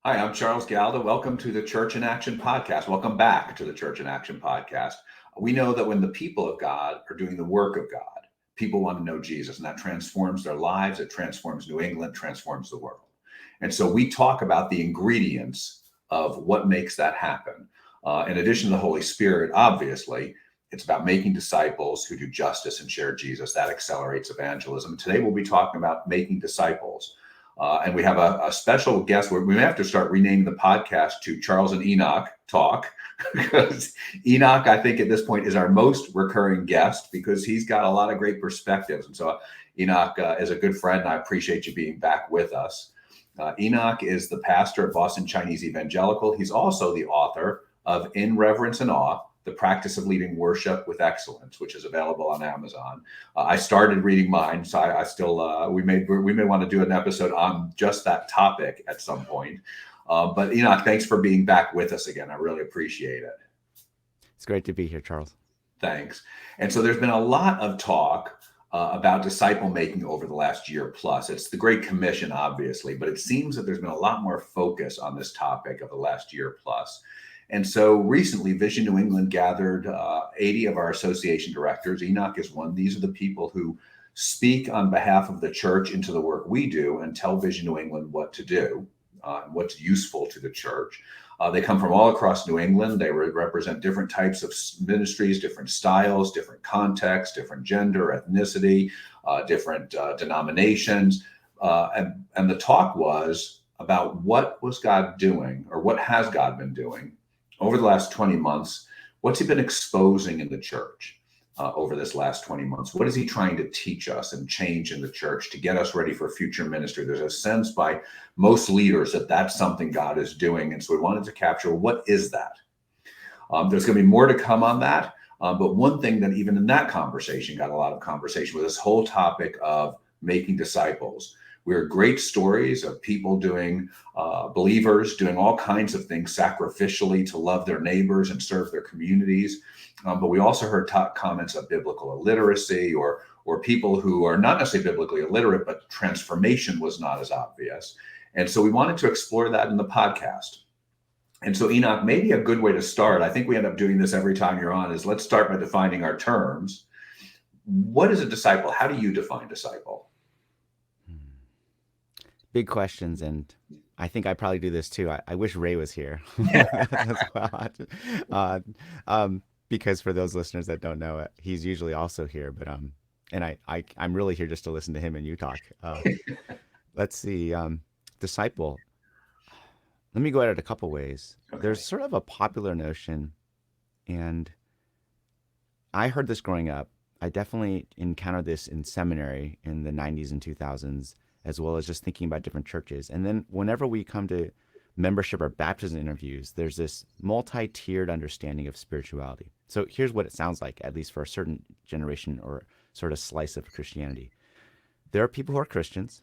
Hi, I'm Charles Galda. Welcome to the Church in Action podcast. Welcome back to the Church in Action podcast. We know that when the people of God are doing the work of God, people want to know Jesus, and that transforms their lives. It transforms New England, transforms the world. And so we talk about the ingredients of what makes that happen. In addition to the Holy Spirit, obviously, it's about making disciples who do justice and share Jesus. That accelerates evangelism. Today, we'll be talking about making disciples. And we have a special guest where we may have to start renaming the podcast to Charles and Enoch Talk, because Enoch, I think at this point, is our most recurring guest because he's got a lot of great perspectives. And so Enoch is a good friend, and I appreciate you being back with us. Enoch is the pastor at Boston Chinese Evangelical. He's also the author of In Reverence and Awe, The Practice of Leading Worship with Excellence, which is available on Amazon. I started reading mine, so I still we may want to do an episode on just that topic at some point. But Enoch, thanks for being back with us again. I really appreciate it. It's great to be here, Charles. Thanks. And so there's been a lot of talk about disciple making over the last year plus. It's the Great Commission, obviously, but it seems that there's been a lot more focus on this topic of the last year plus. And so recently, Vision New England gathered 80 of our association directors. Enoch is one. These are the people who speak on behalf of the church into the work we do and tell Vision New England what to do, what's useful to the church. They come from all across New England. They represent different types of ministries, different styles, different contexts, different gender, ethnicity, different denominations. And the talk was about what was God doing, or what has God been doing over the last 20 months. What's he been exposing in the church over this last 20 months? What is he trying to teach us and change in the church to get us ready for future ministry? There's a sense by most leaders that that's something God is doing. And so we wanted to capture, what is that? There's going to be more to come on that. But one thing that even in that conversation got a lot of conversation was this whole topic of making disciples. We heard great stories of people doing, believers doing all kinds of things sacrificially to love their neighbors and serve their communities. But we also heard comments of biblical illiteracy, or people who are not necessarily biblically illiterate, but transformation was not as obvious. And so we wanted to explore that in the podcast. And so Enoch, maybe a good way to start, I think we end up doing this every time you're on, is let's start by defining our terms. What is a disciple? How do you define disciple? Big questions, and I think I probably do this too. I wish Ray was here as well, because for those listeners that don't know it, he's usually also here. But and I'm really here just to listen to him and you talk. Let's see, disciple. Let me go at it a couple ways. Okay. There's sort of a popular notion, and I heard this growing up. I definitely encountered this in seminary in the 90s and 2000s. As well as just thinking about different churches. And then whenever we come to membership or baptism interviews, there's this multi-tiered understanding of spirituality. So here's what it sounds like, at least for a certain generation or sort of slice of Christianity. There are people who are Christians,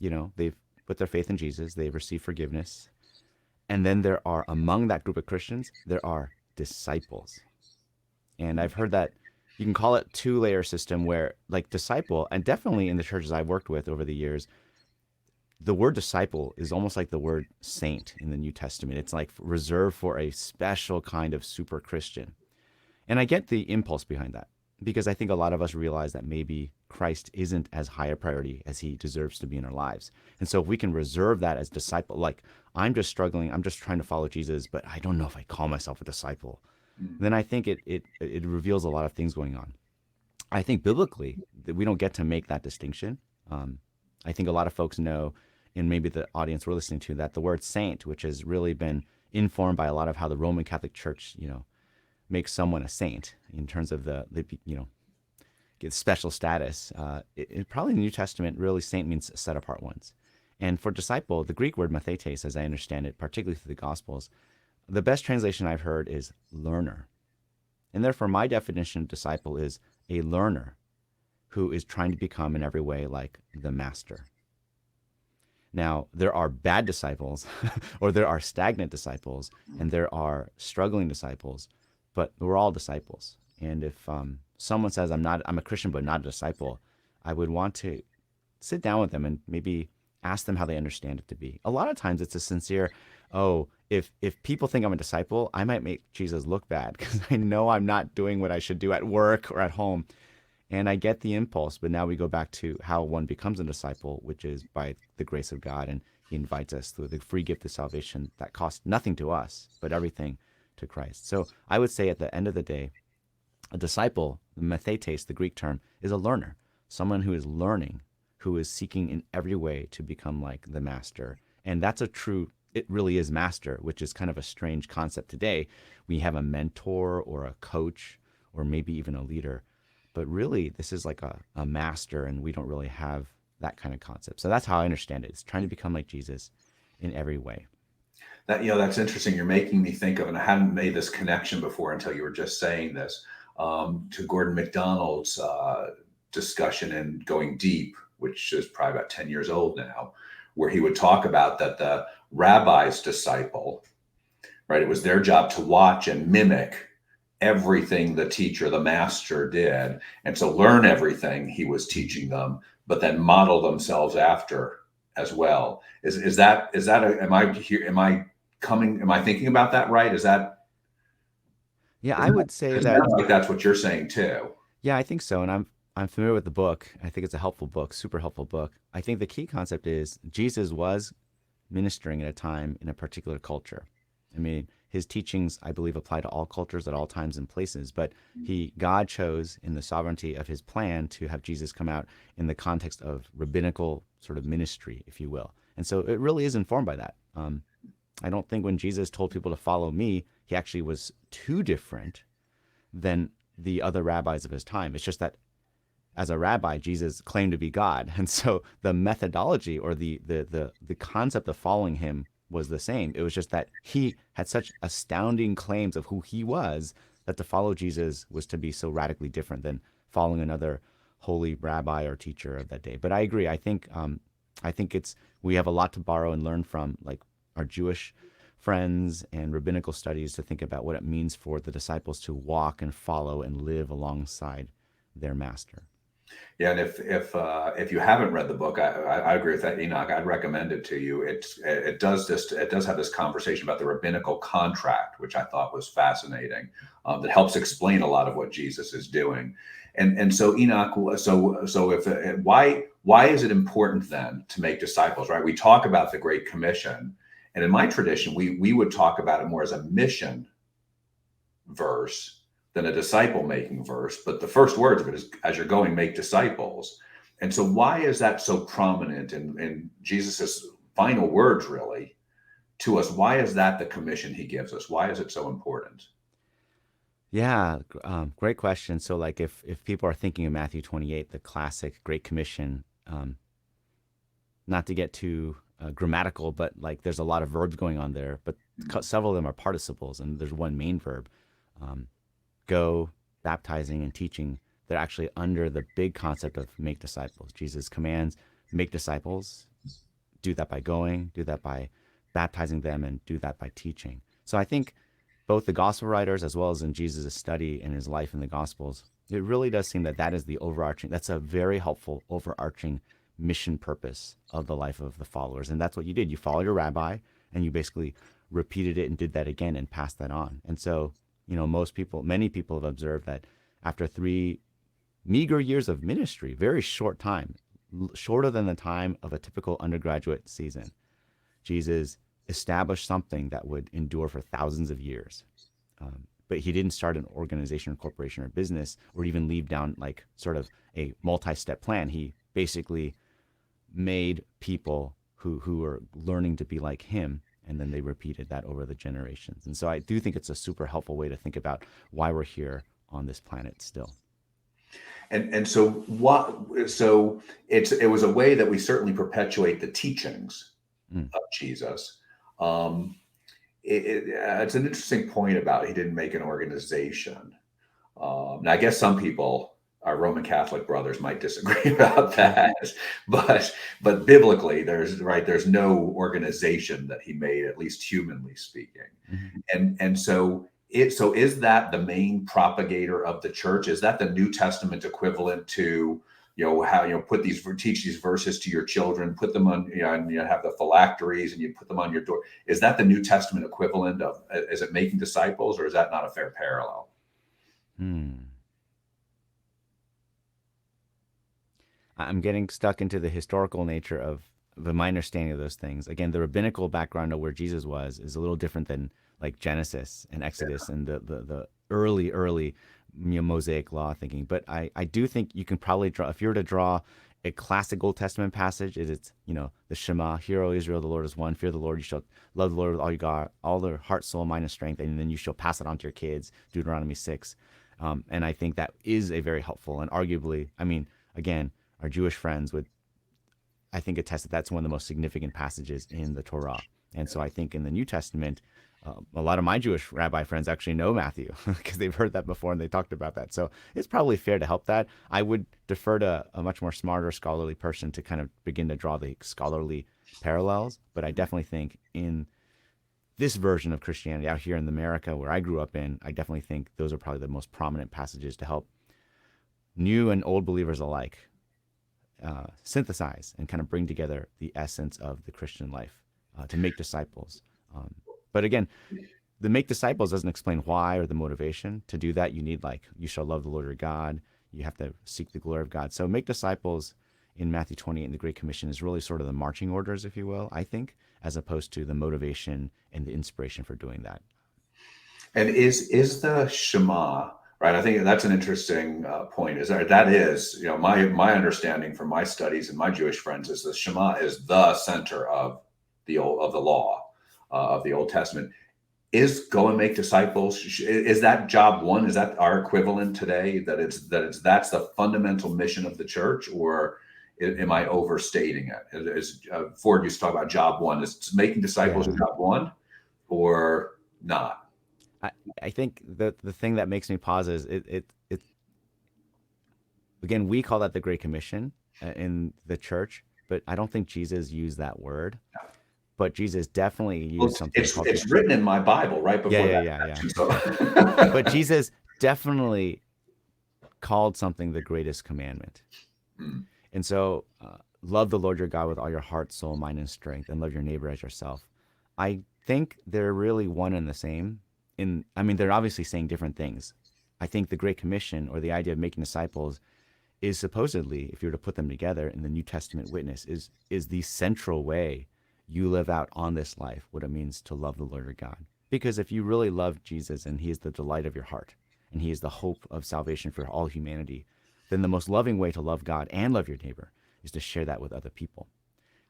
they've put their faith in Jesus, they've received forgiveness. And then there are, among that group of Christians, there are disciples. And I've heard that you can call it two-layer system where, like, disciple, and definitely in the churches I've worked with over the years, the word disciple is almost like the word saint in the New Testament. It's like reserved for a special kind of super Christian. And I get the impulse behind that, because I think a lot of us realize that maybe Christ isn't as high a priority as he deserves to be in our lives. And so if we can reserve that as disciple, like, I'm just struggling, I'm just trying to follow Jesus, but I don't know if I call myself a disciple, then I think it reveals a lot of things going on. I think biblically that we don't get to make that distinction. I think a lot of folks know, and maybe the audience we're listening to, that the word saint, which has really been informed by a lot of how the Roman Catholic Church, makes someone a saint in terms of the get special status. It probably in the New Testament, really saint means set apart ones. And for disciple, the Greek word mathetes, as I understand it, particularly through the Gospels, the best translation I've heard is learner. And therefore, my definition of disciple is a learner who is trying to become in every way like the master. Now, there are bad disciples, or there are stagnant disciples, and there are struggling disciples, but we're all disciples. And if someone says, I'm a Christian but not a disciple, I would want to sit down with them and maybe ask them how they understand it to be. A lot of times it's a sincere, oh, if people think I'm a disciple, I might make Jesus look bad because I know I'm not doing what I should do at work or at home. And I get the impulse, but now we go back to how one becomes a disciple, which is by the grace of God. And he invites us through the free gift of salvation that costs nothing to us, but everything to Christ. So I would say at the end of the day, a disciple, the methetes, the Greek term, is a learner, someone who is learning, who is seeking in every way to become like the master. And that's a true, it really is master, which is kind of a strange concept today. We have a mentor or a coach or maybe even a leader. But really, this is like a master, and we don't really have that kind of concept. So that's how I understand it. It's trying to become like Jesus in every way. That's interesting. You're making me think of, and I hadn't made this connection before until you were just saying this, to Gordon MacDonald's discussion in Going Deep, which is probably about 10 years old now, where he would talk about that the rabbi's disciple, right? It was their job to watch and mimic everything the teacher, the master did. And so learn everything he was teaching them, but then model themselves after as well. Am I thinking about that right? Yeah, I would say It that. sounds like that's what you're saying too. Yeah, I think so. And I'm familiar with the book. I think it's a helpful book, super helpful book. I think the key concept is Jesus was ministering at a time in a particular culture. I mean, his teachings, I believe, apply to all cultures at all times and places, but God chose in the sovereignty of his plan to have Jesus come out in the context of rabbinical sort of ministry, if you will. And so it really is informed by that. I don't think when Jesus told people to follow me, he actually was too different than the other rabbis of his time. It's just that as a rabbi, Jesus claimed to be God. And so the methodology or the concept of following him was the same. It was just that he had such astounding claims of who he was that to follow Jesus was to be so radically different than following another holy rabbi or teacher of that day. But I agree. I think we have a lot to borrow and learn from like our Jewish friends and rabbinical studies to think about what it means for the disciples to walk and follow and live alongside their master. Yeah, and if you haven't read the book, I agree with that, Enoch. I'd recommend it to you. It does have this conversation about the rabbinical contract, which I thought was fascinating. That helps explain a lot of what Jesus is doing. And so Enoch, why is it important then to make disciples? Right? We talk about the Great Commission, and in my tradition, we would talk about it more as a mission verse than a disciple making verse, but the first words of it is, as you're going, make disciples. And so why is that so prominent in Jesus's final words, really, to us? Why is that the commission he gives us? Why is it so important? Yeah, great question. So like if people are thinking of Matthew 28, the classic Great Commission, not to get too grammatical, but like there's a lot of verbs going on there, but several of them are participles, and there's one main verb. Go, baptizing, and teaching. They're actually under the big concept of make disciples. Jesus commands, make disciples, do that by going, do that by baptizing them, and do that by teaching. So I think both the gospel writers, as well as in Jesus' study and his life in the gospels, it really does seem that is the overarching, that's a very helpful overarching mission purpose of the life of the followers. And that's what you did. You followed your rabbi, and you basically repeated it and did that again and passed that on. And so many people have observed that after 3 meager years of ministry, very short time, shorter than the time of a typical undergraduate season, Jesus established something that would endure for thousands of years. But he didn't start an organization or corporation or business or even leave down like sort of a multi-step plan. He basically made people who were learning to be like him, and then they repeated that over the generations. And so I do think it's a super helpful way to think about why we're here on this planet still. And so it was a way that we certainly perpetuate the teachings of Jesus. It's an interesting point about he didn't make an organization. Now, I guess some people, our Roman Catholic brothers, might disagree about that, but biblically, there's no organization that he made, at least humanly speaking. And so is that the main propagator of the church? Is that the New Testament equivalent to how teach these verses to your children, put them on, and you have the phylacteries and you put them on your door. Is that the New Testament equivalent of, is it making disciples, or is that not a fair parallel? I'm getting stuck into the historical nature of my understanding of those things. Again, the rabbinical background of where Jesus was is a little different than like Genesis and Exodus and the early Mosaic law thinking. But I do think you can probably draw, if you were to draw a classic Old Testament passage, it's the Shema, hear, O Israel, the Lord is one. Fear the Lord, you shall love the Lord with all you got, all their heart, soul, mind, and strength, and then you shall pass it on to your kids, Deuteronomy 6. And I think that is a very helpful, and arguably, again, our Jewish friends would, I think, attest that that's one of the most significant passages in the Torah. And so I think in the New Testament, a lot of my Jewish rabbi friends actually know Matthew because they've heard that before and they talked about that. So it's probably fair to help that. I would defer to a much more smarter scholarly person to kind of begin to draw the scholarly parallels. But I definitely think in this version of Christianity out here in America, where I grew up in, I definitely think those are probably the most prominent passages to help new and old believers alike synthesize and kind of bring together the essence of the Christian life to make disciples. But again, the make disciples doesn't explain why or the motivation. To do that, you need, like, you shall love the Lord your God. You have to seek the glory of God. So make disciples in Matthew 28 and the Great Commission is really sort of the marching orders, if you will, I think, as opposed to the motivation and the inspiration for doing that. And is the Shema, right? I think that's an interesting point. That is, my understanding from my studies and my Jewish friends is the Shema is the center of the law of the Old Testament. Is go and make disciples? Is that job one? Is that our equivalent today? That's the fundamental mission of the church, or am I overstating it? As Ford used to talk about job one, is making disciples job one, or not? I think the thing that makes me pause is it again, we call that the Great Commission in the church, but I don't think Jesus used that word. But Jesus definitely used something called... It's written in my Bible right before yeah. So. But Jesus definitely called something the greatest commandment. And so love the Lord your God with all your heart, soul, mind, and strength, and love your neighbor as yourself. I think they're really one and the same. They're obviously saying different things. I think the Great Commission, or the idea of making disciples, is supposedly, if you were to put them together in the New Testament witness, is the central way you live out on this life what it means to love the Lord your God. Because if you really love Jesus and he is the delight of your heart and he is the hope of salvation for all humanity, then the most loving way to love God and love your neighbor is to share that with other people.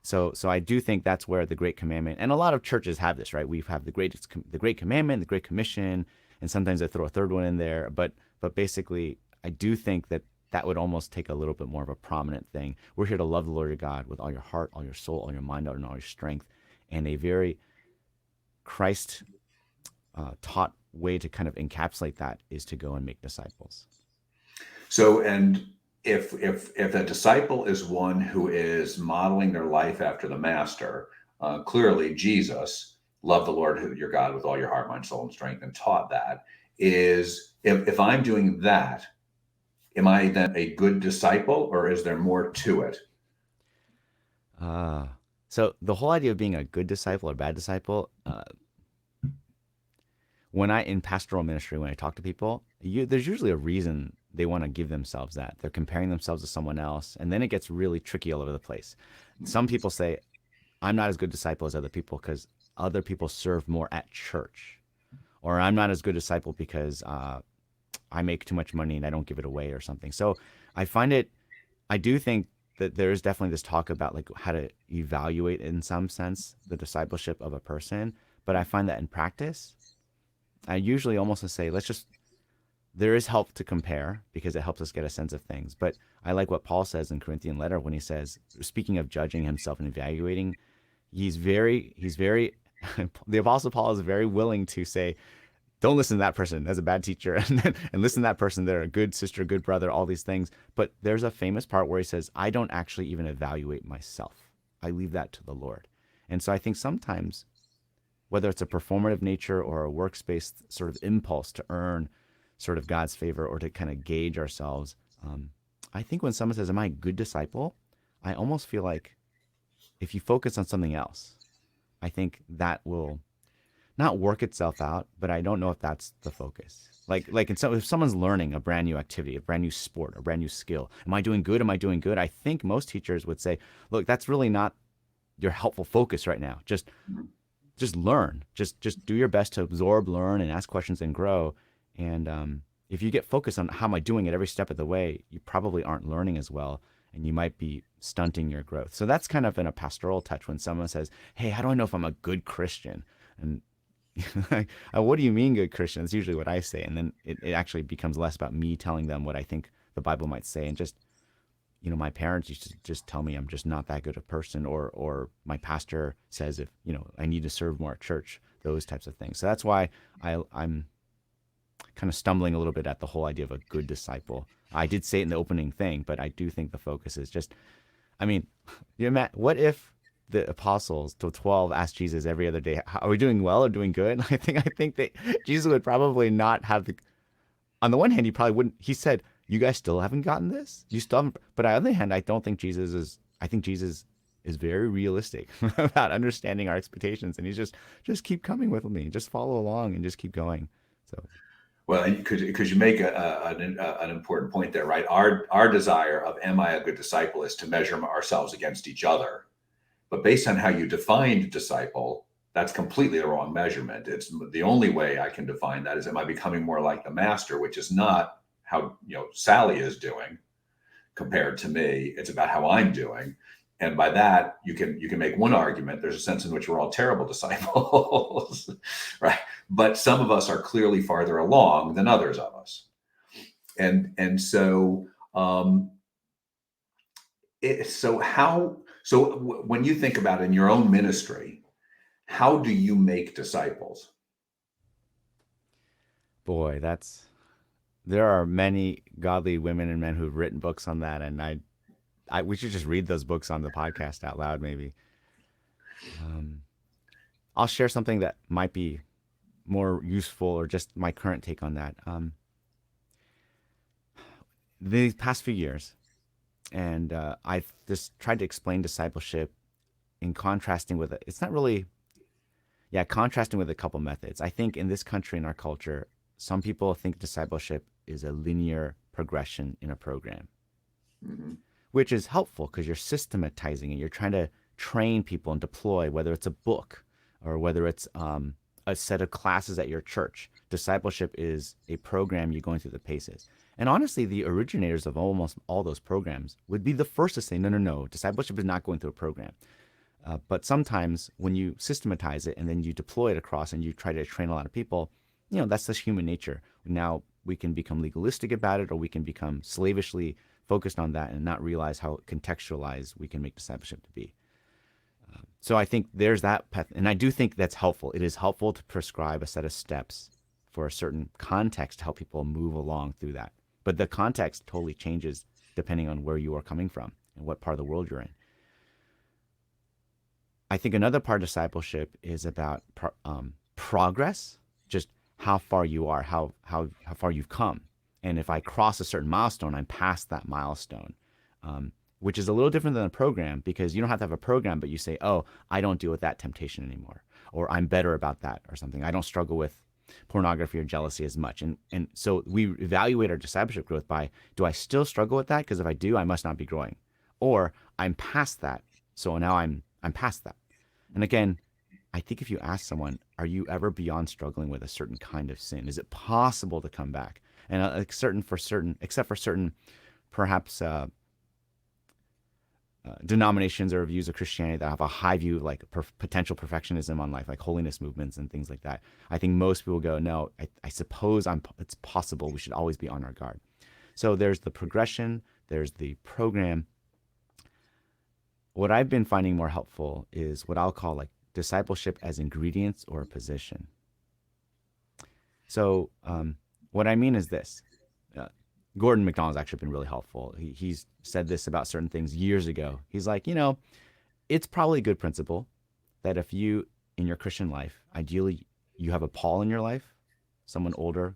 So I do think that's where the Great Commandment, and a lot of churches have this, right? We have the Great Commandment, the Great Commission, and sometimes I throw a third one in there. But basically, I do think that would almost take a little bit more of a prominent thing. We're here to love the Lord your God with all your heart, all your soul, all your mind, and all your strength. And a very Christ taught way to kind of encapsulate that is to go and make disciples. So, and if a disciple is one who is modeling their life after the master, clearly Jesus loved the Lord your God with all your heart, mind, soul, and strength, and taught that. If I'm doing that, am I then a good disciple, or is there more to it? So the whole idea of being a good disciple or bad disciple, in pastoral ministry, when I talk to people, there's usually a reason they want to give themselves that. They're comparing themselves to someone else, and then it gets really tricky all over the place. Some people say, I'm not as good disciple as other people because other people serve more at church, or I'm not as good disciple because I make too much money and I don't give it away or something. So I do think that there is definitely this talk about like how to evaluate in some sense the discipleship of a person. But I find that in practice, I usually almost say, there is help to compare because it helps us get a sense of things. But I like what Paul says in Corinthian letter when he says, speaking of judging himself and evaluating, he's very, the Apostle Paul is very willing to say, don't listen to that person as a bad teacher, and listen to that person, they're a good sister, good brother, all these things. But there's a famous part where he says, I don't actually even evaluate myself. I leave that to the Lord. And so I think sometimes, whether it's a performative nature or a works-based sort of impulse to earn sort of God's favor or to kind of gauge ourselves, I think when someone says, "Am I a good disciple?" I almost feel like if you focus on something else, I think that will not work itself out, but I don't know if that's the focus. If someone's learning a brand new activity, a brand new sport, a brand new skill, am I doing good? Am I doing good? I think most teachers would say, look, that's really not your helpful focus right now. Just learn. Just do your best to absorb, learn, and ask questions and grow. And if you get focused on how am I doing it every step of the way, you probably aren't learning as well, and you might be stunting your growth. So that's kind of in a pastoral touch when someone says, "Hey, how do I know if I'm a good Christian?" And what do you mean, good Christian? That's usually what I say, and then it actually becomes less about me telling them what I think the Bible might say, and just my parents used to just tell me I'm just not that good a person, or my pastor says if I need to serve more at church, those types of things. So that's why I'm kind of stumbling a little bit at the whole idea of a good disciple. I did say it in the opening thing, but I do think the focus is just, I mean, what if the apostles, the 12, asked Jesus every other day, "Are we doing well or doing good?" I think that Jesus would probably not have the. On the one hand, he probably wouldn't. He said, "You guys still haven't gotten this. You still haven't." But on the other hand, I don't think Jesus is. I think Jesus is very realistic about understanding our expectations, and he's just keep coming with me, just follow along, and just keep going. So. Well, because you make an important point there, right? Our desire of "Am I a good disciple?" is to measure ourselves against each other. But based on how you defined disciple, that's completely the wrong measurement. It's the only way I can define that is, am I becoming more like the master, which is not how Sally is doing compared to me. It's about how I'm doing. And by that, you can make one argument. There's a sense in which we're all terrible disciples, right? But some of us are clearly farther along than others of us. And so when you think about in your own ministry, how do you make disciples? Boy, there are many godly women and men who've written books on that, and we should just read those books on the podcast out loud, maybe. I'll share something that might be more useful, or just my current take on that. The past few years, and I've just tried to explain discipleship in contrasting with it. It's not really, yeah, contrasting with a couple methods. I think in this country, in our culture, some people think discipleship is a linear progression in a program, which is helpful because you're systematizing it. You're trying to train people and deploy, whether it's a book or whether it's a set of classes at your church. Discipleship is a program you're going through the paces. And honestly, the originators of almost all those programs would be the first to say, no, no, no, discipleship is not going through a program. But sometimes when you systematize it and then you deploy it across and you try to train a lot of people, that's just human nature. Now we can become legalistic about it, or we can become slavishly focused on that and not realize how contextualized we can make discipleship to be. So I think there's that path, and I do think that's helpful. It is helpful to prescribe a set of steps for a certain context to help people move along through that. But the context totally changes depending on where you are coming from and what part of the world you're in. I think another part of discipleship is about progress, just how far you are, how far you've come. And if I cross a certain milestone, I'm past that milestone, which is a little different than a program, because you don't have to have a program, but you say, oh, I don't deal with that temptation anymore, or I'm better about that or something. I don't struggle with pornography or jealousy as much. And so we evaluate our discipleship growth by, do I still struggle with that? Because if I do, I must not be growing. Or I'm past that, so now I'm past that. And again, I think if you ask someone, are you ever beyond struggling with a certain kind of sin? Is it possible to come back? And except for certain, perhaps denominations or views of Christianity that have a high view of like potential perfectionism on life, like holiness movements and things like that, I think most people go, no, I suppose it's possible. We should always be on our guard. So there's the progression, there's the program. What I've been finding more helpful is what I'll call like discipleship as ingredients or a position. So what I mean is this. Gordon MacDonald's actually been really helpful. He's said this about certain things years ago. He's like, it's probably a good principle that if you, in your Christian life, ideally you have a Paul in your life, someone older,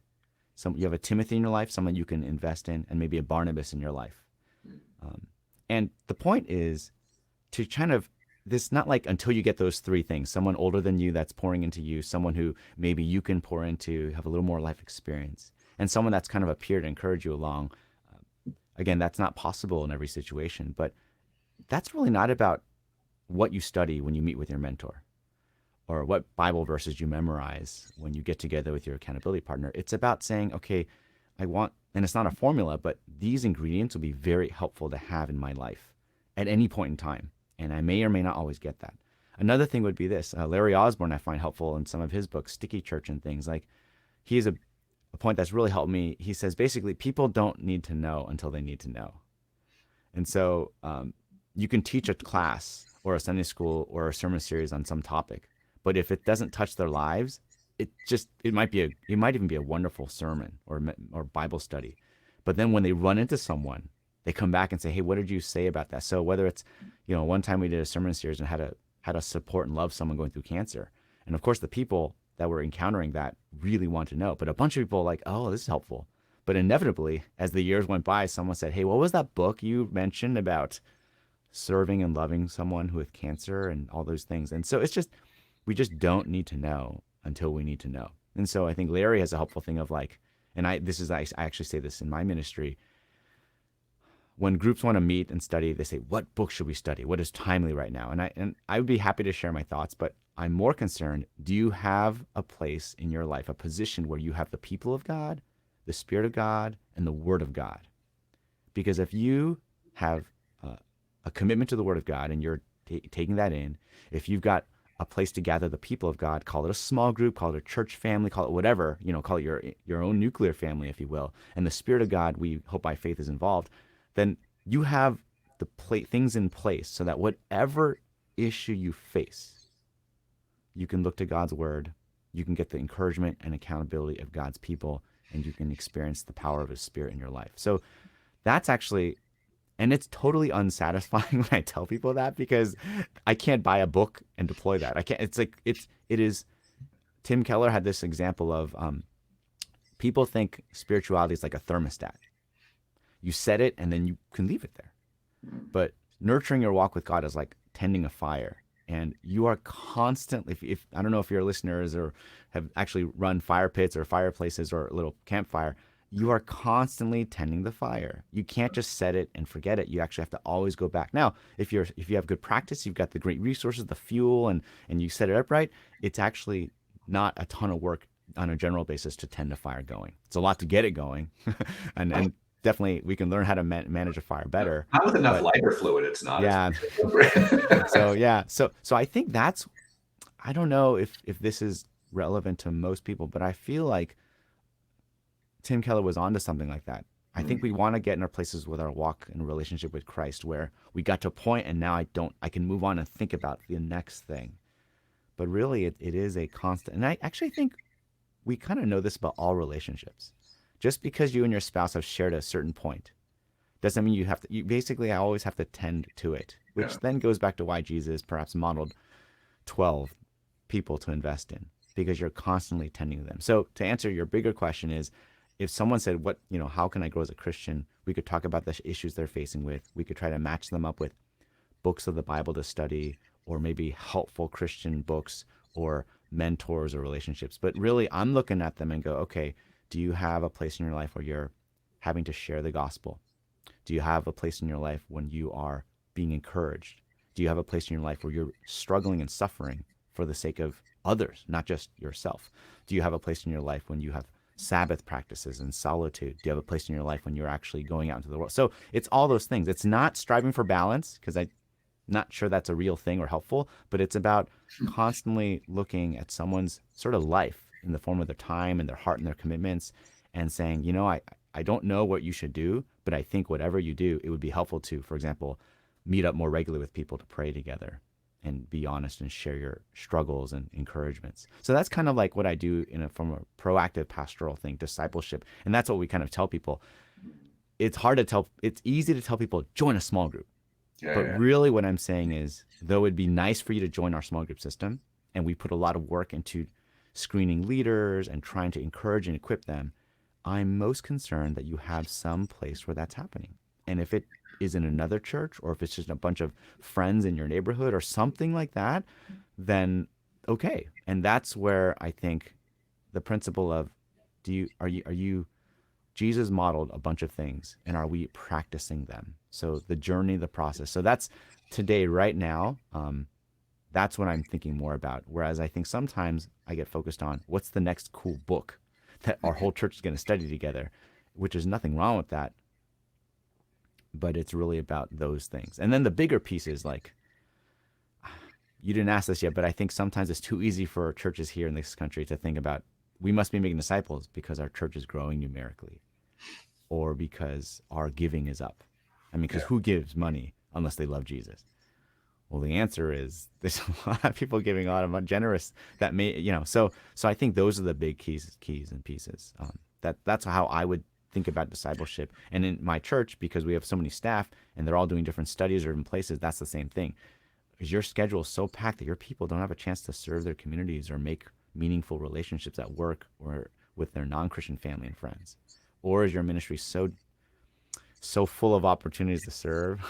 you have a Timothy in your life, someone you can invest in, and maybe a Barnabas in your life. And the point is to kind of this not like until you get those three things, someone older than you that's pouring into you, someone who maybe you can pour into, have a little more life experience, and someone that's kind of a peer to encourage you along. Again, that's not possible in every situation, but that's really not about what you study when you meet with your mentor or what Bible verses you memorize when you get together with your accountability partner. It's about saying, okay, I want, and it's not a formula, but these ingredients will be very helpful to have in my life at any point in time. And I may or may not always get that. Another thing would be this. Larry Osborne, I find helpful in some of his books, Sticky Church and things like he has a point that's really helped me. He says basically people don't need to know until they need to know. And so you can teach a class or a Sunday school or a sermon series on some topic, but if it doesn't touch their lives, it might even be a wonderful sermon or Bible study. But then when they run into someone, they come back and say, "Hey, what did you say about that?" So whether it's, one time we did a sermon series and how to support and love someone going through cancer, and of course the people that were encountering that really want to know, but a bunch of people are like, "Oh, this is helpful." But inevitably, as the years went by, someone said, "Hey, what was that book you mentioned about serving and loving someone with cancer and all those things?" And so we just don't need to know until we need to know. And so I think Larry has a helpful thing of like, and I actually say this in my ministry. When groups want to meet and study, they say, "What book should we study? What is timely right now?" And I would be happy to share my thoughts, but I'm more concerned, do you have a place in your life, a position where you have the people of God, the Spirit of God, and the Word of God? Because if you have a commitment to the Word of God and you're taking that in, if you've got a place to gather the people of God, call it a small group, call it a church family, call it whatever, call it your own nuclear family, if you will, and the Spirit of God, we hope by faith, is involved, then you have the things in place so that whatever issue you face, you can look to God's Word, you can get the encouragement and accountability of God's people, and you can experience the power of His Spirit in your life. So that's actually, and it's totally unsatisfying when I tell people that, because I can't buy a book and deploy that. I can't. It is. Tim Keller had this example of people think spirituality is like a thermostat. You set it and then you can leave it there. But nurturing your walk with God is like tending a fire, and you are constantly. If I don't know if your listeners or have actually run fire pits or fireplaces or a little campfire. You are constantly tending the fire. You can't just set it and forget it. You actually have to always go back. Now, if you have good practice, you've got the great resources, the fuel, and you set it up right, it's actually not a ton of work on a general basis to tend a fire going. It's a lot to get it going, and definitely we can learn how to manage a fire better. Not with enough lighter fluid, it's not. Yeah. So I think I don't know if this is relevant to most people, but I feel like Tim Keller was onto something like that. I think we want to get in our places with our walk and relationship with Christ where we got to a point and now I can move on and think about the next thing. But really it is a constant. And I actually think we kind of know this about all relationships. Just because you and your spouse have shared a certain point doesn't mean you basically always have to tend to it, which then goes back to why Jesus perhaps modeled 12 people to invest in, because you're constantly tending to them. So to answer your bigger question is, if someone said, how can I grow as a Christian? We could talk about the issues they're facing with. We could try to match them up with books of the Bible to study, or maybe helpful Christian books or mentors or relationships. But really, I'm looking at them and go, okay, do you have a place in your life where you're having to share the gospel? Do you have a place in your life when you are being encouraged? Do you have a place in your life where you're struggling and suffering for the sake of others, not just yourself? Do you have a place in your life when you have Sabbath practices and solitude? Do you have a place in your life when you're actually going out into the world? So it's all those things. It's not striving for balance, because I'm not sure that's a real thing or helpful, but it's about constantly looking at someone's sort of life in the form of their time and their heart and their commitments, and saying, I don't know what you should do, but I think whatever you do, it would be helpful to, for example, meet up more regularly with people to pray together and be honest and share your struggles and encouragements. So that's kind of like what I do from a proactive pastoral thing, discipleship. And that's what we kind of tell people. It's easy to tell people, join a small group. Really what I'm saying is, though it'd be nice for you to join our small group system, and we put a lot of work into screening leaders and trying to encourage and equip them, I'm most concerned that you have some place where that's happening. And if it is in another church, or if it's just a bunch of friends in your neighborhood or something like that, then okay. And that's where I think the principle of are you Jesus modeled a bunch of things, and are we practicing them? So the journey, the process. So that's today, right now. That's what I'm thinking more about. Whereas I think sometimes I get focused on what's the next cool book that our whole church is going to study together, which is nothing wrong with that. But it's really about those things. And then the bigger piece is like, you didn't ask this yet, but I think sometimes it's too easy for churches here in this country to think about we must be making disciples because our church is growing numerically, or because our giving is up. I mean, because who gives money unless they love Jesus? Well, the answer is there's a lot of people giving a lot of generous that may, so I think those are the big keys and pieces. That's how I would think about discipleship. And in my church, because we have so many staff and they're all doing different studies or different places, that's the same thing. Because your schedule is so packed that your people don't have a chance to serve their communities or make meaningful relationships at work or with their non-Christian family and friends. Or is your ministry so full of opportunities to serve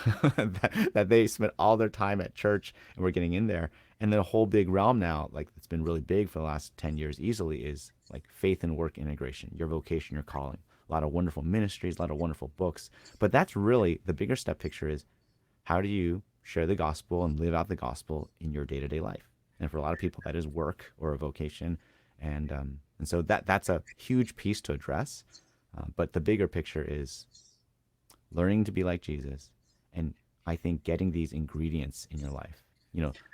that they spend all their time at church, and we're getting in there. And the whole big realm now, like it's been really big for the last 10 years easily, is like faith and work integration, your vocation, your calling. A lot of wonderful ministries, a lot of wonderful books. But that's really the bigger step picture is, how do you share the gospel and live out the gospel in your day-to-day life? And for a lot of people, that is work or a vocation. And so that's a huge piece to address. But the bigger picture is learning to be like Jesus, and I think getting these ingredients in your life.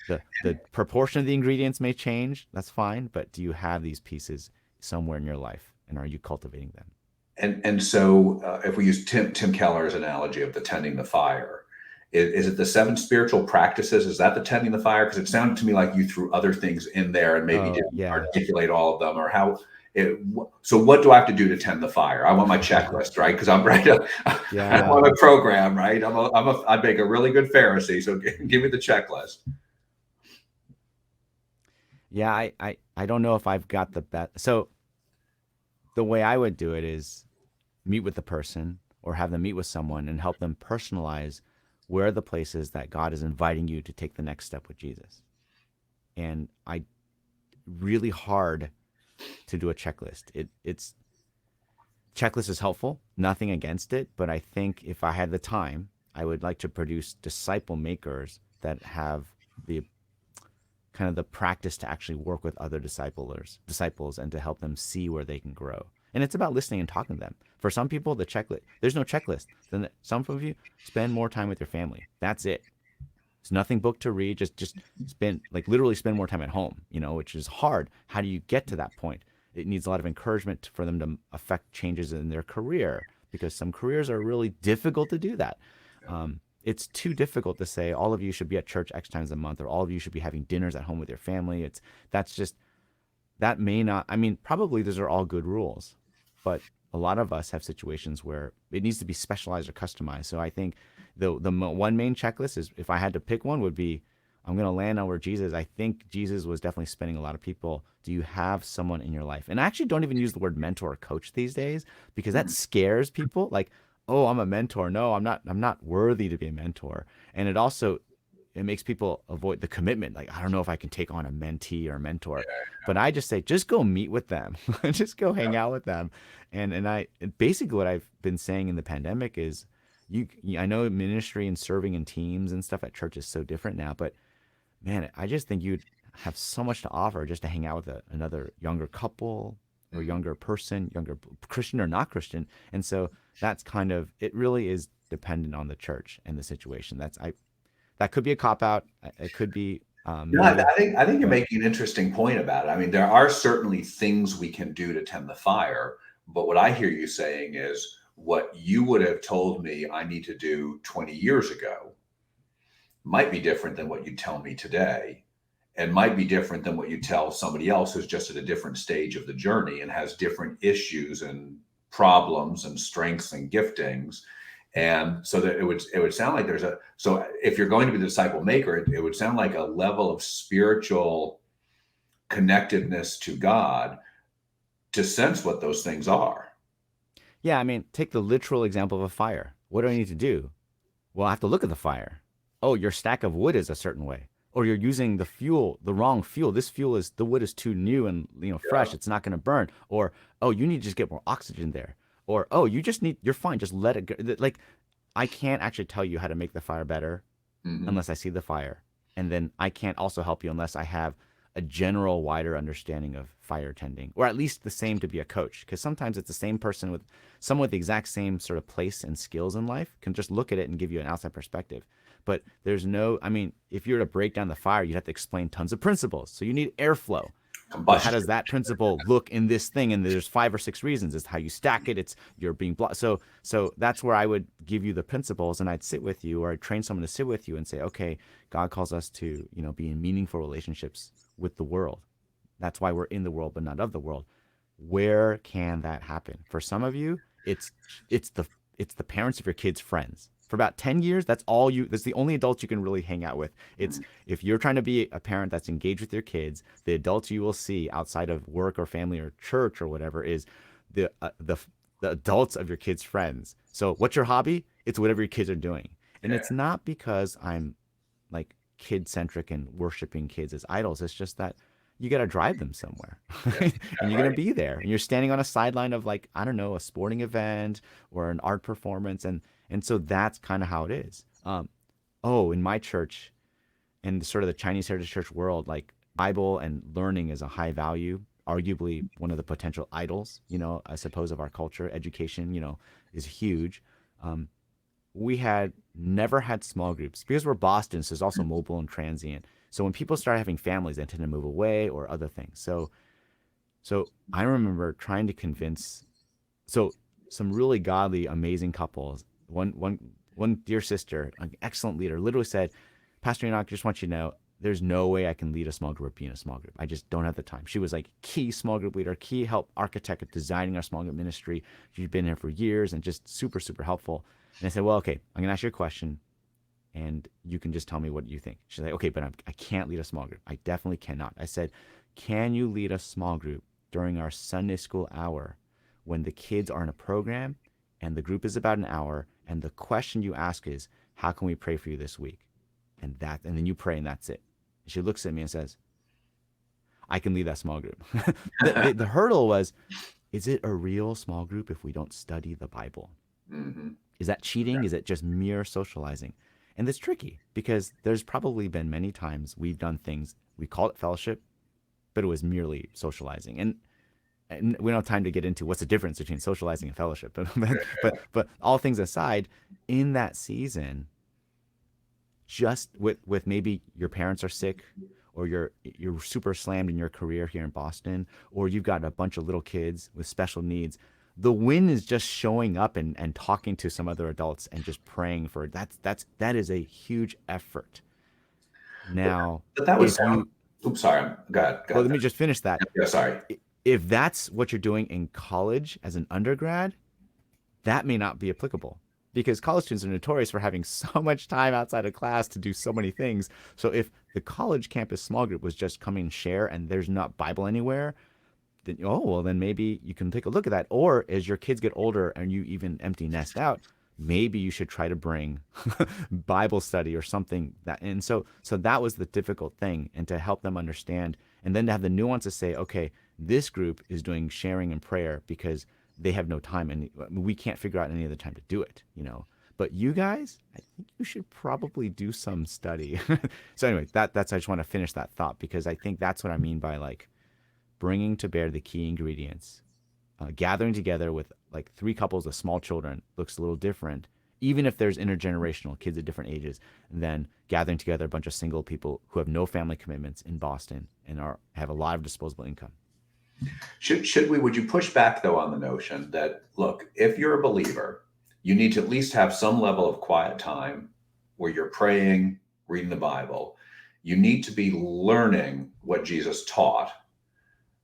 The proportion of the ingredients may change. That's fine, but do you have these pieces somewhere in your life, and are you cultivating them? And so, if we use Tim Keller's analogy of the tending the fire, is it the 7 spiritual practices? Is that the tending the fire? Because it sounded to me like you threw other things in there and maybe Oh, didn't yeah. articulate all of them, or how. So what do I have to do to tend the fire? I want my checklist, right? Because I'm right. I'm Yeah. on a program, right? I make a really good Pharisee. So give me the checklist. Yeah, I don't know if I've got the best. So the way I would do it is meet with the person or have them meet with someone and help them personalize where are the places that God is inviting you to take the next step with Jesus. And I really hard to do a checklist. It's checklist is helpful, nothing against it, but I think if I had the time, I would like to produce disciple makers that have the kind of the practice to actually work with other disciples and to help them see where they can grow. And it's about listening and talking to them. For some people, the checklist, there's no checklist. Then some of you spend more time with your family. That's it. There's nothing book to read. Just literally spend more time at home, which is hard. How do you get to that point? It needs a lot of encouragement for them to affect changes in their career, because some careers are really difficult to do that. It's too difficult to say all of you should be at church X times a month, or all of you should be having dinners at home with your family. That may not, I mean, probably those are all good rules, but a lot of us have situations where it needs to be specialized or customized. So I think the one main checklist is, if I had to pick one, would be, I'm going to land on where Jesus, I think Jesus was definitely spending a lot of people. Do you have someone in your life? And I actually don't even use the word mentor or coach these days, because that scares people. Like, oh, I'm a mentor. No, I'm not worthy to be a mentor. And it makes people avoid the commitment. Like, I don't know if I can take on a mentee or a mentor, but I just say, just go meet with them, just go hang out with them. And basically what I've been saying in the pandemic is, I know ministry and serving in teams and stuff at church is so different now, but man, I just think you'd have so much to offer just to hang out with another younger couple or younger person, younger Christian or not Christian. And so that's it really is dependent on the church and the situation. That could be a cop out. It could be. I think you're making an interesting point about it. I mean, there are certainly things we can do to tend the fire, but what I hear you saying is, what you would have told me I need to do 20 years ago might be different than what you tell me today, and might be different than what you tell somebody else who's just at a different stage of the journey and has different issues and problems and strengths and giftings. And so that it would sound like so if you're going to be the disciple maker, it would sound like a level of spiritual connectedness to God to sense what those things are. Yeah, I mean, take the literal example of a fire. What do I need to do? Well, I have to look at the fire. Oh, your stack of wood is a certain way. Or you're using the fuel, the wrong fuel. This fuel is, the wood is too new and Yeah. fresh. It's not going to burn. Or, oh, you need to just get more oxygen there. Or, oh, you just need, you're fine. Just let it go. Like, I can't actually tell you how to make the fire better Hmm. unless I see the fire. And then I can't also help you unless I have a general wider understanding of fire tending, or at least the same to be a coach. Because sometimes it's the same person with someone with the exact same sort of place and skills in life can just look at it and give you an outside perspective. But there's no, I mean, if you were to break down the fire, you'd have to explain tons of principles. So you need airflow. Well, how does Combustion. that principle look in this thing? And there's 5 or 6 reasons. It's how you stack it. It's you're being blocked. So that's where I would give you the principles, and I'd sit with you, or I'd train someone to sit with you and say, okay, God calls us to be in meaningful relationships with the world. That's why we're in the world, but not of the world. Where can that happen? For some of you, it's the it's the parents of your kids' friends. For about 10 years, that's the only adults you can really hang out with. It's if you're trying to be a parent that's engaged with your kids, the adults you will see outside of work or family or church or whatever is the uh, the the adults of your kids' friends. So, what's your hobby? It's whatever your kids are doing. And Yeah. it's not because I'm like kid centric and worshiping kids as idols. It's just that you got to drive them somewhere Yeah. and you're going Right. to be there and you're standing on a sideline of, like, I don't know, a sporting event or an art performance. And so that's kind of how it is. Oh, in my church, in sort of the Chinese Heritage Church world, like, Bible and learning is a high value, arguably one of the potential idols, I suppose, of our culture. Education, is huge. Um, we had never had small groups because we're Boston, so it's also mobile and transient. So when people start having families, they tend to move away or other things. So I remember trying to convince so some really godly, amazing couples. One dear sister, an excellent leader, literally said, Pastor Enoch, just want you to know, there's no way I can lead a small group or be in a small group. I just don't have the time. She was like key small group leader, key help architect of designing our small group ministry. She's been here for years and just super, super helpful. And I said, well, okay, I'm gonna ask you a question and you can just tell me what you think. She's like, okay, but I can't lead a small group. I definitely cannot. I said, can you lead a small group during our Sunday school hour when the kids are in a program and the group is about an hour and the question you ask is, how can we pray for you this week? And then you pray and that's it. She looks at me and says, I can lead that small group. The hurdle was, is it a real small group if we don't study the Bible? Hmm. Is that cheating? Is it just mere socializing? And it's tricky because there's probably been many times we've done things, we called it fellowship, but it was merely socializing. And we don't have time to get into what's the difference between socializing and fellowship. But all things aside, in that season, just with maybe your parents are sick, or you're super slammed in your career here in Boston, or you've got a bunch of little kids with special needs, the win is just showing up and talking to some other adults and just praying for that is a huge effort. But, Now, but that would if sound. you Oops, sorry. Go ahead. Go well, ahead. let me just finish that. Yeah, sorry. If that's what you're doing in college as an undergrad, that may not be applicable because college students are notorious for having so much time outside of class to do so many things. So if the college campus small group was just come and share and there's not Bible anywhere, then, oh, well, then maybe you can take a look at that. Or as your kids get older and you even empty nest out, maybe you should try to bring Bible study or something that. And so that was the difficult thing, and to help them understand, and then to have the nuance to say, okay, this group is doing sharing and prayer because they have no time and we can't figure out any other time to do it. But you guys, I think you should probably do some study. So anyway, that's I just want to finish that thought because I think that's what I mean by, like, bringing to bear the key ingredients. Gathering together with like three couples of small children looks a little different, even if there's intergenerational kids at different ages, than gathering together a bunch of single people who have no family commitments in Boston and have a lot of disposable income. Would you push back though on the notion that, look, if you're a believer, you need to at least have some level of quiet time where you're praying, reading the Bible. You need to be learning what Jesus taught,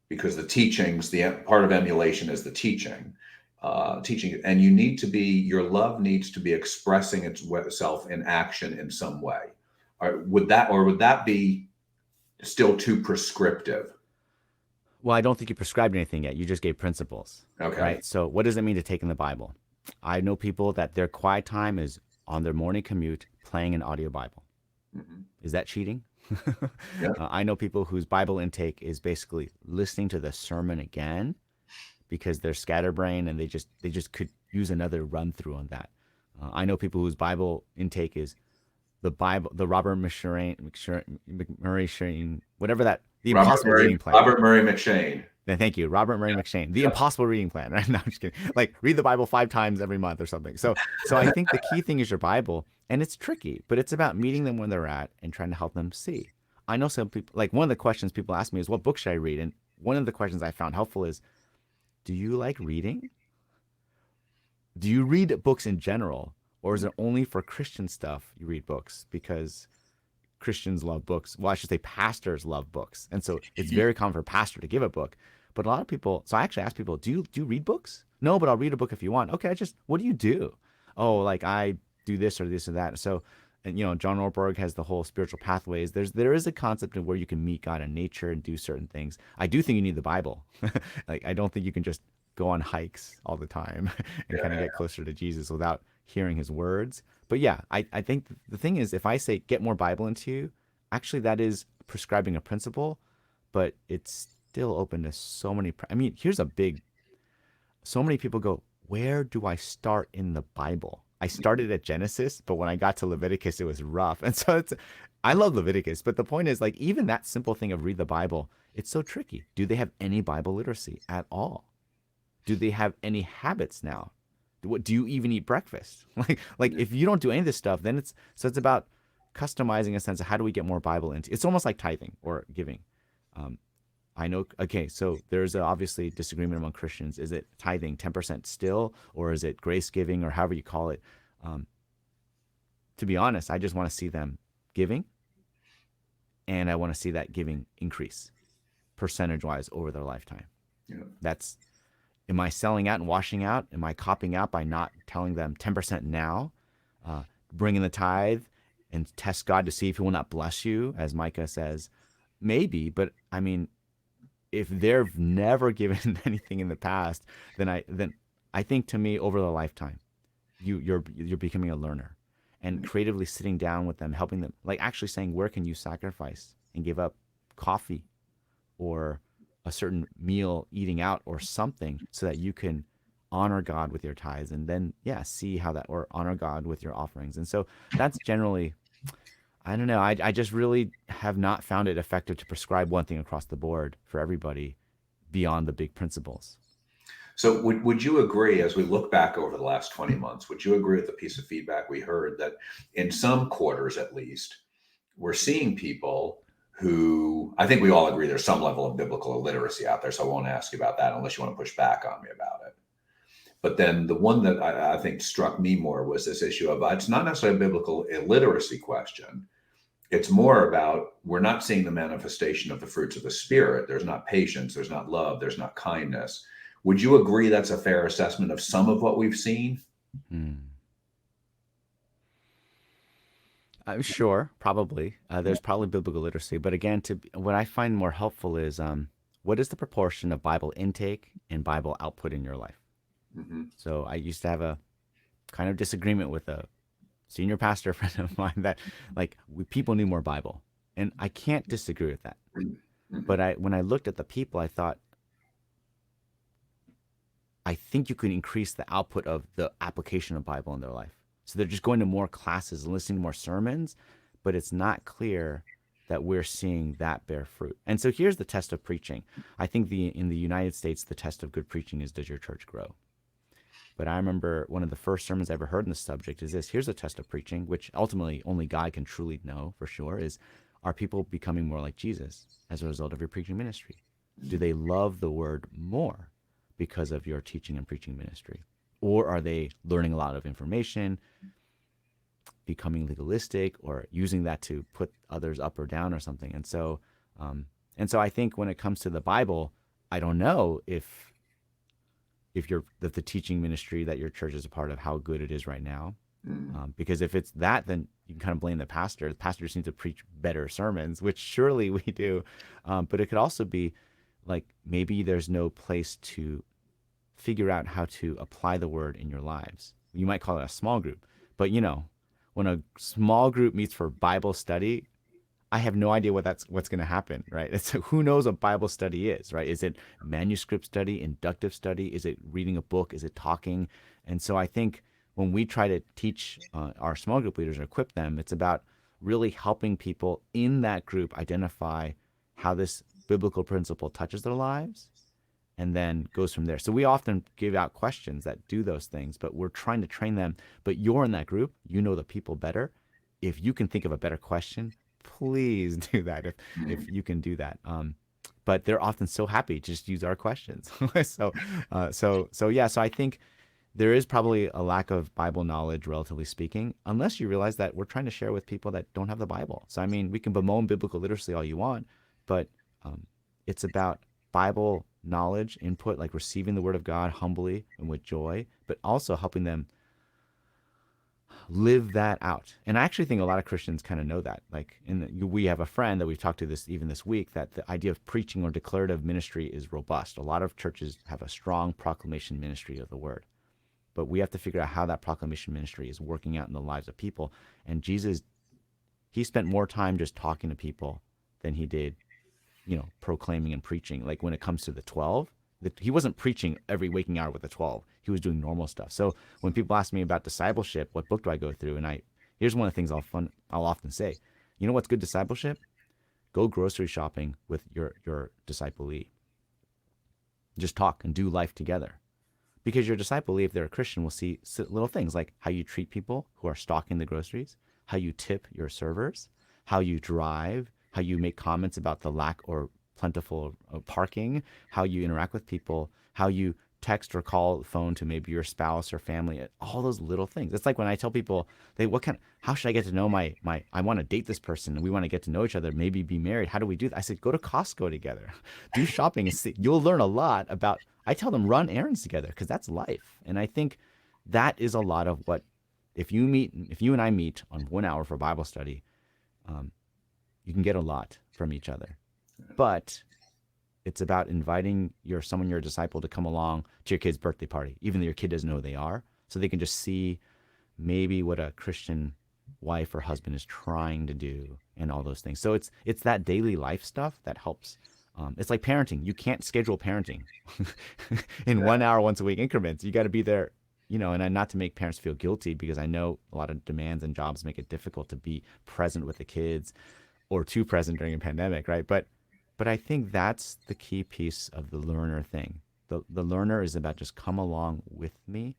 because the teachings, the part of emulation is the teaching, and you need to be, your love needs to be expressing itself in action in some way. Or would that be still too prescriptive? Well, I don't think you prescribed anything yet. You just gave principles, Okay. right? So what does it mean to take in the Bible? I know people that their quiet time is on their morning commute playing an audio Bible. Hmm. Is that cheating? Yeah. I know people whose Bible intake is basically listening to the sermon again because they're scatterbrained and they just could use another run through on that. I know people whose Bible intake is the Bible, the Robert Murray Shane, whatever that, the Impossible Reading Plan. Robert Murray McShane. Thank you, Robert Murray McShane, the Yeah. Impossible Reading Plan. Right? No, I'm just kidding. Like read the Bible 5 times every month or something. So I think the key thing is your Bible, and it's tricky, but it's about meeting them where they're at and trying to help them see. I know some people, like one of the questions people ask me is, "What book should I read?" And one of the questions I found helpful is, "Do you like reading? Do you read books in general, or is it only for Christian stuff you read books?" Because Christians love books. Well, I should say pastors love books. And so it's very common for a pastor to give a book. But a lot of people, so I actually ask people, do you read books? No, but I'll read a book if you want. Okay, what do you do? Oh, like I do this or this or that. So, and John Ortberg has the whole spiritual pathways. There is a concept of where you can meet God in nature and do certain things. I do think you need the Bible. Like I don't think you can just go on hikes all the time and kind of Yeah. get closer to Jesus without hearing his words. But yeah, I think the thing is, if I say get more Bible into you, actually that is prescribing a principle, but it's still open to so many. I mean, so many people go, where do I start in the Bible? I started at Genesis, but when I got to Leviticus, it was rough. And so I love Leviticus, but the point is, like, even that simple thing of read the Bible, it's so tricky. Do they have any Bible literacy at all? Do they have any habits now? What do you even eat breakfast? Like if you don't do any of this stuff, then it's about customizing a sense of how do we get more Bible into. It's almost like tithing or giving. Um, I know. Okay, so there's obviously disagreement among Christians. Is it tithing 10% still, or is it grace giving, or however you call it? Um, to be honest, I just want to see them giving, and I want to see that giving increase percentage wise over their lifetime. Yeah. That's Am I selling out and washing out? Am I copying out by not telling them 10% now, bringing the tithe and test God to see if he will not bless you, as Micah says? Maybe, but I mean, if they've never given anything in the past, then I think to me over the lifetime, you're becoming a learner and creatively sitting down with them, helping them, like actually saying, where can you sacrifice and give up coffee or a certain meal eating out or something so that you can honor God with your tithes and then see how that, or honor God with your offerings. And so that's generally, I don't know, I just really have not found it effective to prescribe one thing across the board for everybody beyond the big principles. So would you agree, as we look back over the last 20 months, would you agree with the piece of feedback we heard that in some quarters at least, we're seeing people who, I think we all agree there's some level of biblical illiteracy out there, so I won't ask you about that unless you want to push back on me about it. But then the one that I think struck me more was this issue of it's not necessarily a biblical illiteracy question. It's more about we're not seeing the manifestation of the fruits of the Spirit. There's not patience, there's not love, there's not kindness. Would you agree that's a fair assessment of some of what we've seen? I'm sure, probably. There's probably biblical literacy, but again, what I find more helpful is what is the proportion of Bible intake and Bible output in your life? Mm-hmm. So I used to have a kind of disagreement with a senior pastor friend of mine that like people knew more Bible, and I can't disagree with that. Mm-hmm. But when I looked at the people, I thought, I think you could increase the output of the application of Bible in their life. So they're just going to more classes and listening to more sermons, but it's not clear that we're seeing that bear fruit. And so here's the test of preaching. I think in the United States, the test of good preaching is, does your church grow? But I remember one of the first sermons I ever heard on this subject is this. Here's a test of preaching, which ultimately only God can truly know for sure, is, are people becoming more like Jesus as a result of your preaching ministry? Do they love the word more because of your teaching and preaching ministry? Or are they learning a lot of information, becoming legalistic, or using that to put others up or down or something? And so I think when it comes to the Bible, I don't know if the teaching ministry that your church is a part of, how good it is right now. Because if it's that, then you can kind of blame the pastor. The pastor just needs to preach better sermons, which surely we do. But it could also be like maybe there's no place to figure out how to apply the word in your lives. You might call it a small group, but when a small group meets for Bible study, I have no idea what's going to happen, right? It's who knows what Bible study is, right? Is it manuscript study, inductive study? Is it reading a book? Is it talking? And so I think when we try to teach our small group leaders or equip them, it's about really helping people in that group identify how this biblical principle touches their lives and then goes from there. So we often give out questions that do those things, but we're trying to train them. But you're in that group, you know the people better. If you can think of a better question, please do that if you can do that. But they're often so happy to just use our questions. So I think there is probably a lack of Bible knowledge, relatively speaking, unless you realize that we're trying to share with people that don't have the Bible. So I mean, we can bemoan biblical literacy all you want, but it's about Bible knowledge, input, like receiving the Word of God humbly and with joy, but also helping them live that out. And I actually think a lot of Christians kind of know that. Like, we have a friend that we've talked to this week, that the idea of preaching or declarative ministry is robust. A lot of churches have a strong proclamation ministry of the word, but we have to figure out how that proclamation ministry is working out in the lives of people. And Jesus, he spent more time just talking to people than he did, proclaiming and preaching. Like when it comes to the 12, he wasn't preaching every waking hour with the 12. He was doing normal stuff. So when people ask me about discipleship, what book do I go through? And here's one of the things I'll often say. You know what's good discipleship? Go grocery shopping with your disciplee. Just talk and do life together. Because your disciplee, if they're a Christian, will see little things like how you treat people who are stocking the groceries, how you tip your servers, how you drive, how you make comments about the lack or plentiful parking, how you interact with people, how you text or call the phone to maybe your spouse or family, all those little things. It's like when I tell people, how should I get to know I want to date this person and we want to get to know each other, maybe be married. How do we do that? I said, go to Costco together, do shopping and see. You'll learn a lot about, I tell them run errands together because that's life. And I think that is a lot of what, if you and I meet on 1 hour for Bible study, you can get a lot from each other. But it's about inviting your disciple to come along to your kid's birthday party, even though your kid doesn't know who they are, so they can just see maybe what a Christian wife or husband is trying to do and all those things. So it's that daily life stuff that helps. It's like parenting. You can't schedule parenting in 1 hour once a week increments. You got to be there, and not to make parents feel guilty, because I know a lot of demands and jobs make it difficult to be present with the kids or too present during a pandemic, right? But I think that's the key piece of the learner thing. The learner is about just come along with me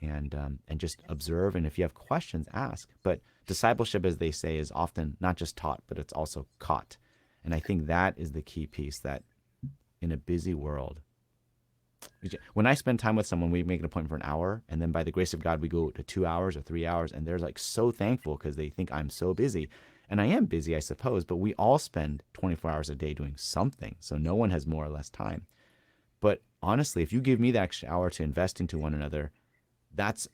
and just observe. And if you have questions, ask. But discipleship, as they say, is often not just taught, but it's also caught. And I think that is the key piece, that in a busy world, when I spend time with someone, we make an appointment for an hour, and then by the grace of God, we go to 2 hours or 3 hours, and they're like so thankful because they think I'm so busy. And I am busy, I suppose, but we all spend 24 hours a day doing something. So no one has more or less time. But honestly, if you give me the extra hour to invest into one another, that's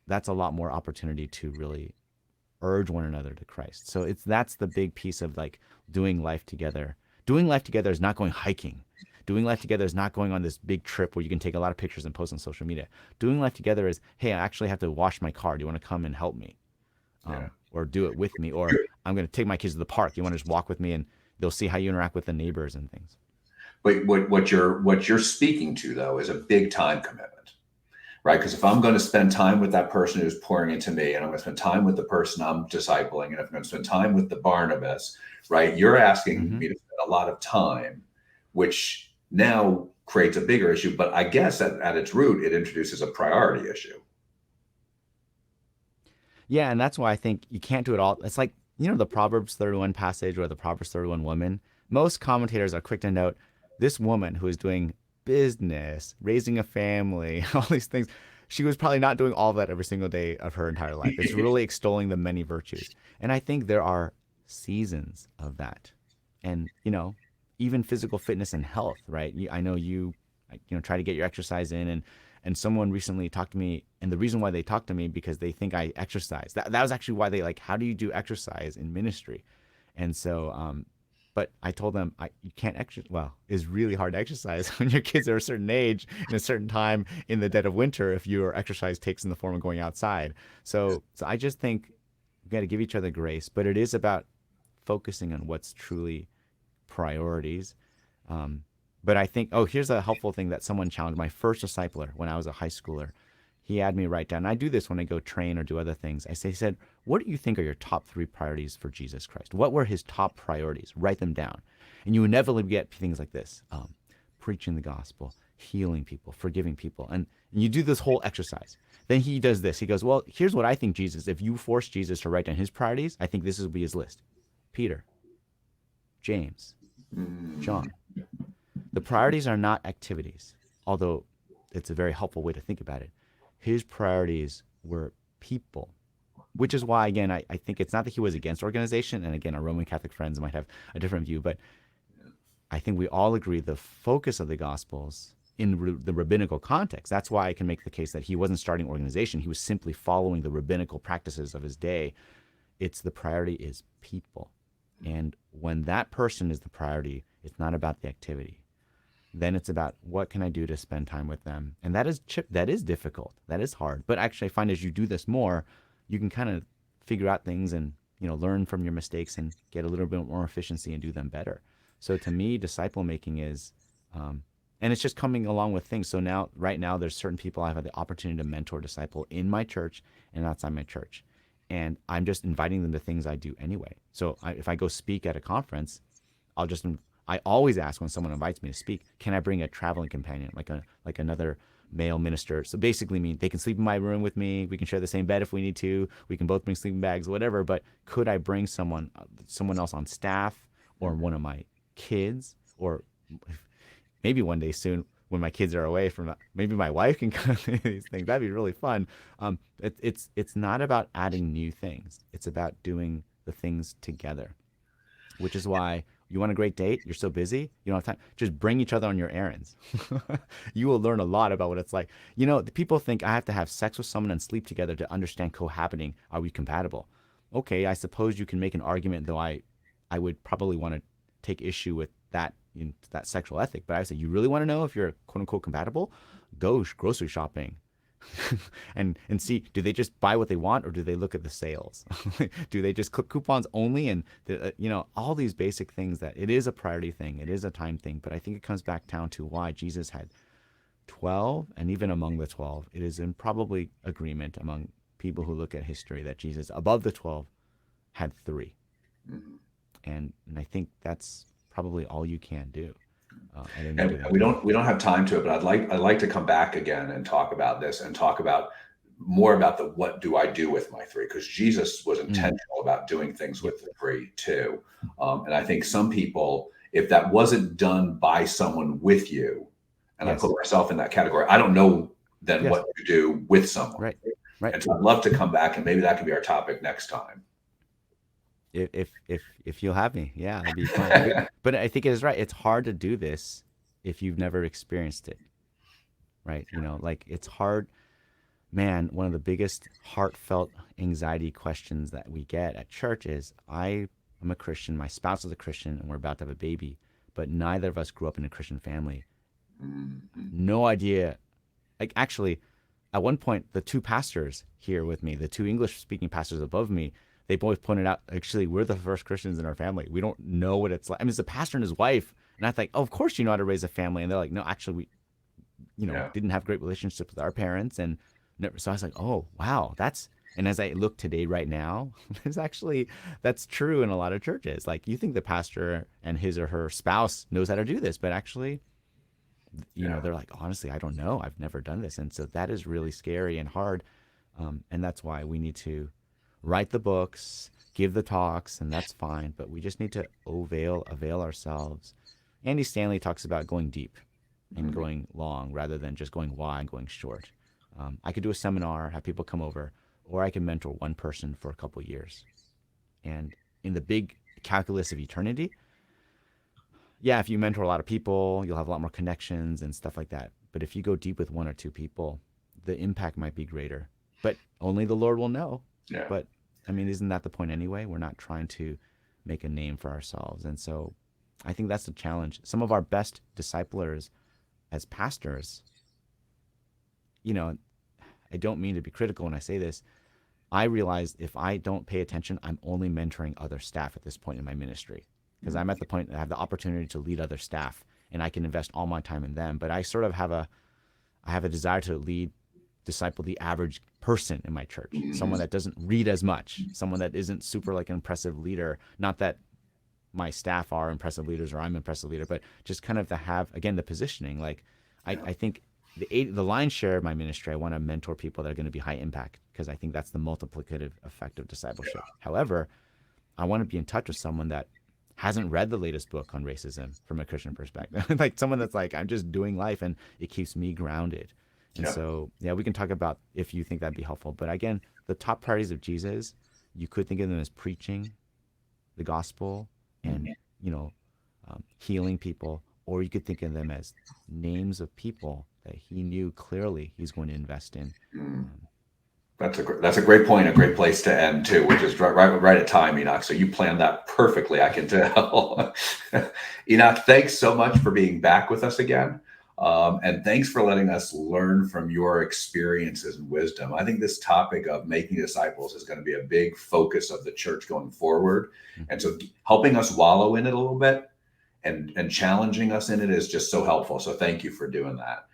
a lot more opportunity to really urge one another to Christ. So that's the big piece of like doing life together. Doing life together is not going hiking. Doing life together is not going on this big trip where you can take a lot of pictures and post on social media. Doing life together is, hey, I actually have to wash my car. Do you want to come and help me? Or do it with me? Or I'm going to take my kids to the park. You want to just walk with me, and they'll see how you interact with the neighbors and things. But what you're speaking to, though, is a big time commitment, right? Because if I'm going to spend time with that person who's pouring into me, and I'm going to spend time with the person I'm discipling, and if I'm going to spend time with the Barnabas, right? You're asking me to spend a lot of time, which now creates a bigger issue. But I guess at its root, it introduces a priority issue. Yeah, and that's why I think you can't do it all. It's like, the Proverbs 31 passage or the Proverbs 31 woman. Most commentators are quick to note this woman who is doing business, raising a family, all these things, she was probably not doing all of that every single day of her entire life. It's really extolling the many virtues. And I think there are seasons of that. And, even physical fitness and health, right? I know you try to get your exercise in, and someone recently talked to me, and the reason why they talked to me because they think I exercise. That was actually why they how do you do exercise in ministry? And so But I told them you can't exercise. Well, it's really hard to exercise when your kids are a certain age in a certain time in the dead of winter if your exercise takes in the form of going outside. So I just think we got to give each other grace, but it is about focusing on what's truly priorities. Um, but I think, oh, here's a helpful thing that someone challenged my first discipler when I was a high schooler. He had me write down, and I do this when I go train or do other things. He said, what do you think are your top 3 priorities for Jesus Christ? What were his top priorities? Write them down. And you inevitably get things like this, preaching the gospel, healing people, forgiving people. And you do this whole exercise. Then he does this. He goes, well, here's what I think Jesus, if you force Jesus to write down his priorities, I think this will be his list. Peter, James, John. The priorities are not activities, although it's a very helpful way to think about it. His priorities were people, which is why, again, I think it's not that he was against organization. And again, our Roman Catholic friends might have a different view, but I think we all agree the focus of the Gospels in the rabbinical context. That's why I can make the case that he wasn't starting organization. He was simply following the rabbinical practices of his day. It's the priority is people. And when that person is the priority, it's not about the activity. Then it's about what can I do to spend time with them. And that is difficult. That is hard. But actually I find as you do this more, you can kind of figure out things and, learn from your mistakes and get a little bit more efficiency and do them better. So to me, disciple making is, and it's just coming along with things. So right now, there's certain people I've had the opportunity to mentor, disciple in my church and outside my church. And I'm just inviting them to things I do anyway. So if I go speak at a conference, I always ask when someone invites me to speak, can I bring a traveling companion, like another male minister? So basically mean they can sleep in my room with me. We can share the same bed if we need to. We can both bring sleeping bags, whatever. But could I bring someone else on staff or one of my kids, or maybe one day soon when my kids are away from, maybe my wife can come to these things. That'd be really fun. It's not about adding new things. It's about doing the things together, which is why you want a great date, you're so busy, you don't have time, just bring each other on your errands. You will learn a lot about what it's like. The people think I have to have sex with someone and sleep together to understand cohabiting. Are we compatible? Okay, I suppose you can make an argument, though I would probably want to take issue with that that sexual ethic. But I would say, you really want to know if you're quote unquote compatible? Go grocery shopping. and see, do they just buy what they want, or do they look at the sales? Do they just click coupons only? And all these basic things, that it is a priority thing, it is a time thing. But I think it comes back down to why Jesus had 12, and even among the 12, it is in probably agreement among people who look at history that Jesus, above the 12, had 3. And I think that's probably all you can do. And we don't have time to it, but I'd like to come back again and talk about this and talk about more about the what do I do with my 3, because Jesus was intentional about doing things with the 3 too. And I think some people, if that wasn't done by someone with you, and I put myself in that category, I don't know then what to do with someone. Right. And so I'd love to come back, and maybe that can be our topic next time. If you'll have me, yeah, that'd be fun. But I think it is right. It's hard to do this if you've never experienced it, right? It's hard. Man, one of the biggest heartfelt anxiety questions that we get at church is, I am a Christian, my spouse is a Christian, and we're about to have a baby, but neither of us grew up in a Christian family. No idea. Actually, at one point, the 2 pastors here with me, the 2 English-speaking pastors above me, they both pointed out, actually, we're the first Christians in our family. We don't know what it's like. It's a pastor and his wife. And I think, oh, of course you know how to raise a family. And they're like, no, actually, we didn't have great relationships with our parents. And so I was like, oh, wow, and as I look today, right now, that's true in a lot of churches. Like, you think the pastor and his or her spouse knows how to do this, but actually, they're like, honestly, I don't know. I've never done this. And so that is really scary and hard. And that's why we need to write the books, give the talks, and that's fine. But we just need to avail ourselves. Andy Stanley talks about going deep and going long rather than just going wide and going short. I could do a seminar, have people come over, or I can mentor one person for a couple of years. And in the big calculus of eternity, if you mentor a lot of people, you'll have a lot more connections and stuff like that. But if you go deep with 1 or 2 people, the impact might be greater. But only the Lord will know. Yeah. But isn't that the point anyway? We're not trying to make a name for ourselves. And so I think that's the challenge. Some of our best disciplers as pastors, you know, I don't mean to be critical when I say this. I realize if I don't pay attention, I'm only mentoring other staff at this point in my ministry, because I'm at the point that I have the opportunity to lead other staff and I can invest all my time in them. But I sort of have a desire to lead, disciple the average person in my church, someone that doesn't read as much, someone that isn't super like an impressive leader. Not that my staff are impressive leaders or I'm an impressive leader, but just kind of to have, again, the positioning. Like I think the lion's share of my ministry, I want to mentor people that are going to be high impact, because I think that's the multiplicative effect of discipleship. However, I want to be in touch with someone that hasn't read the latest book on racism from a Christian perspective. Like someone that's like, I'm just doing life and it keeps me grounded. And so, yeah, we can talk about if you think that'd be helpful. But again, the top priorities of Jesus, you could think of them as preaching the gospel and, healing people, or you could think of them as names of people that he knew clearly he's going to invest in. That's a great point, a great place to end too, which is right at time, Enoch. So you planned that perfectly, I can tell. Enoch, thanks so much for being back with us again. And thanks for letting us learn from your experiences and wisdom. I think this topic of making disciples is going to be a big focus of the church going forward. And so helping us wallow in it a little bit and challenging us in it is just so helpful. So thank you for doing that.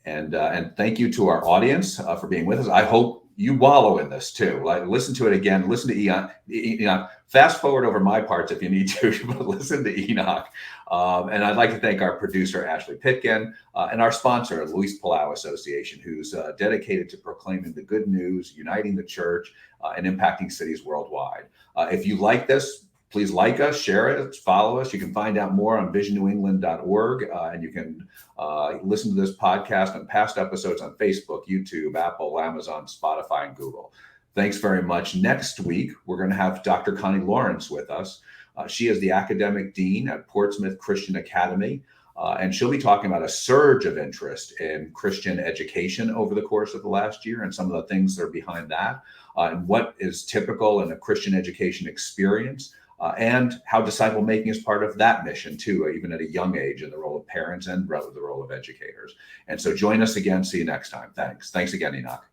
And thank you to our audience for being with us. I hope you wallow in this too. Like, listen to it again. Listen to Enoch. Fast forward over my parts if you need to, but listen to Enoch. And I'd like to thank our producer, Ashley Pitkin, and our sponsor, Luis Palau Association, who's dedicated to proclaiming the good news, uniting the church, and impacting cities worldwide. If you like this, please like us, share it, follow us. You can find out more on visionnewengland.org, and you can listen to this podcast and past episodes on Facebook, YouTube, Apple, Amazon, Spotify, and Google. Thanks very much. Next week, we're going to have Dr. Connie Lawrence with us. She is the academic dean at Portsmouth Christian Academy, and she'll be talking about a surge of interest in Christian education over the course of the last year and some of the things that are behind that, and what is typical in a Christian education experience. And how disciple making is part of that mission too, even at a young age, in the role of parents and the role of educators. And so join us again. See you next time. Thanks again, Enoch.